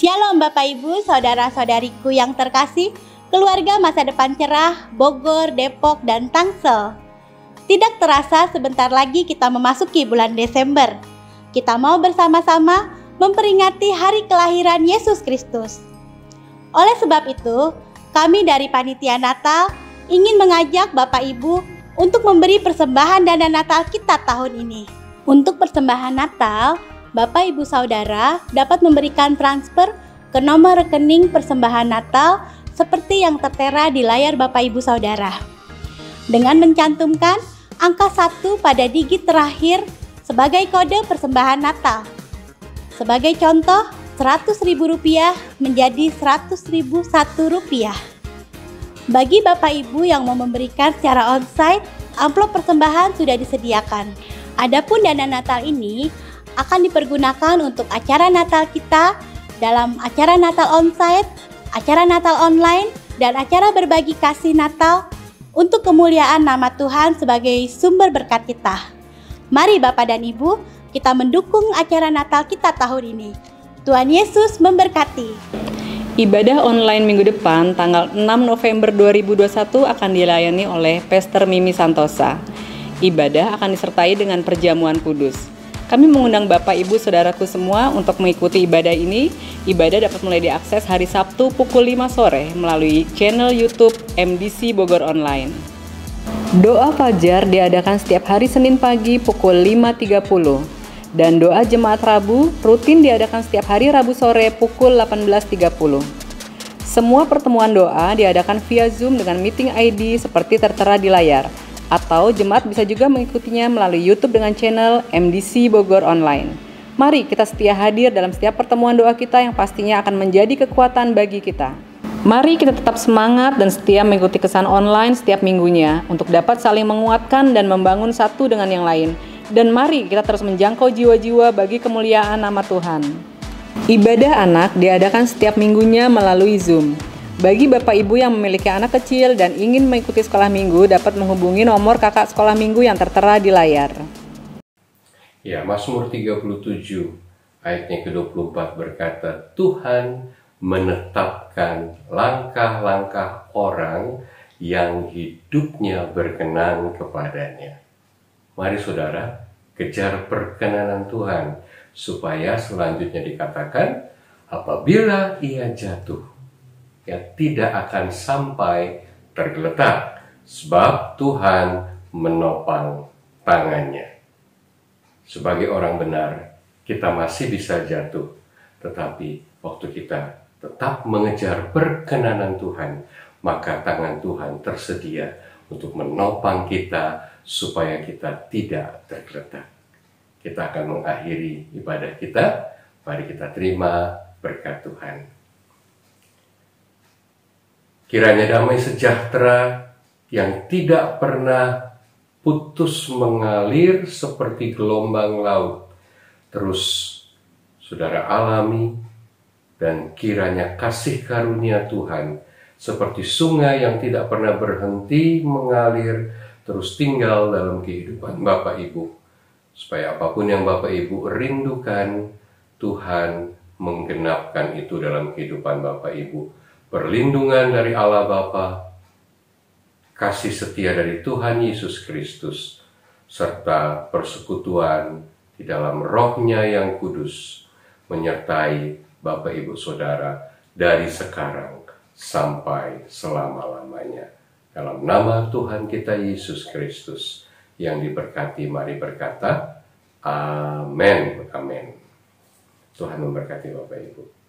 Shalom Bapak Ibu, saudara-saudariku yang terkasih, keluarga masa depan cerah, Bogor, Depok, dan Tangsel. Tidak terasa sebentar lagi kita memasuki bulan Desember. Kita mau bersama-sama memperingati hari kelahiran Yesus Kristus. Oleh sebab itu, kami dari Panitia Natal ingin mengajak Bapak Ibu untuk memberi persembahan dana Natal kita tahun ini. Untuk persembahan Natal, Bapak Ibu Saudara dapat memberikan transfer ke nomor rekening persembahan Natal seperti yang tertera di layar Bapak Ibu Saudara. Dengan mencantumkan angka 1 pada digit terakhir sebagai kode persembahan Natal. Sebagai contoh, Rp100.000 menjadi Rp100.001. Bagi Bapak Ibu yang mau memberikan secara onsite, amplop persembahan sudah disediakan. Adapun dana Natal ini akan dipergunakan untuk acara Natal kita dalam acara Natal onsite, acara Natal online, dan acara berbagi kasih Natal untuk kemuliaan nama Tuhan sebagai sumber berkat kita. Mari Bapak dan Ibu, kita mendukung acara Natal kita tahun ini. Tuhan Yesus memberkati. Ibadah online minggu depan tanggal 6 November 2021 akan dilayani oleh Pastor Mimi Santosa. Ibadah akan disertai dengan perjamuan kudus. Kami mengundang Bapak, Ibu, Saudaraku semua untuk mengikuti ibadah ini. Ibadah dapat mulai diakses hari Sabtu pukul 5 sore melalui channel YouTube MDC Bogor Online. Doa Fajar diadakan setiap hari Senin pagi pukul 5.30 dan doa Jemaat Rabu rutin diadakan setiap hari Rabu sore pukul 18.30. Semua pertemuan doa diadakan via Zoom dengan meeting ID seperti tertera di layar. Atau jemaat bisa juga mengikutinya melalui YouTube dengan channel MDC Bogor Online. Mari kita setia hadir dalam setiap pertemuan doa kita yang pastinya akan menjadi kekuatan bagi kita. Mari kita tetap semangat dan setia mengikuti kesan online setiap minggunya untuk dapat saling menguatkan dan membangun satu dengan yang lain. Dan mari kita terus menjangkau jiwa-jiwa bagi kemuliaan nama Tuhan. Ibadah anak diadakan setiap minggunya melalui Zoom. Bagi Bapak Ibu yang memiliki anak kecil dan ingin mengikuti sekolah minggu dapat menghubungi nomor kakak sekolah minggu yang tertera di layar. Ya, Mazmur 37 ayatnya ke-24 berkata, Tuhan menetapkan langkah-langkah orang yang hidupnya berkenan kepadanya. Mari saudara, kejar perkenanan Tuhan supaya selanjutnya dikatakan, apabila ia jatuh, ia tidak akan sampai tergeletak, sebab Tuhan menopang tangannya. Sebagai orang benar, kita masih bisa jatuh, tetapi waktu kita tetap mengejar perkenanan Tuhan, maka tangan Tuhan tersedia untuk menopang kita supaya kita tidak tergeletak. Kita akan mengakhiri ibadah kita. Mari kita terima berkat Tuhan. Kiranya damai sejahtera yang tidak pernah putus mengalir seperti gelombang laut terus saudara alami, dan kiranya kasih karunia Tuhan seperti sungai yang tidak pernah berhenti mengalir terus tinggal dalam kehidupan Bapak Ibu, supaya apapun yang Bapak Ibu rindukan, Tuhan menggenapkan itu dalam kehidupan Bapak Ibu. Perlindungan dari Allah Bapa, kasih setia dari Tuhan Yesus Kristus, serta persekutuan di dalam Roh-Nya yang kudus menyertai Bapak Ibu Saudara dari sekarang sampai selama-lamanya. Dalam nama Tuhan kita Yesus Kristus yang diberkati, mari berkata, Amin. Amin. Tuhan memberkati Bapak Ibu.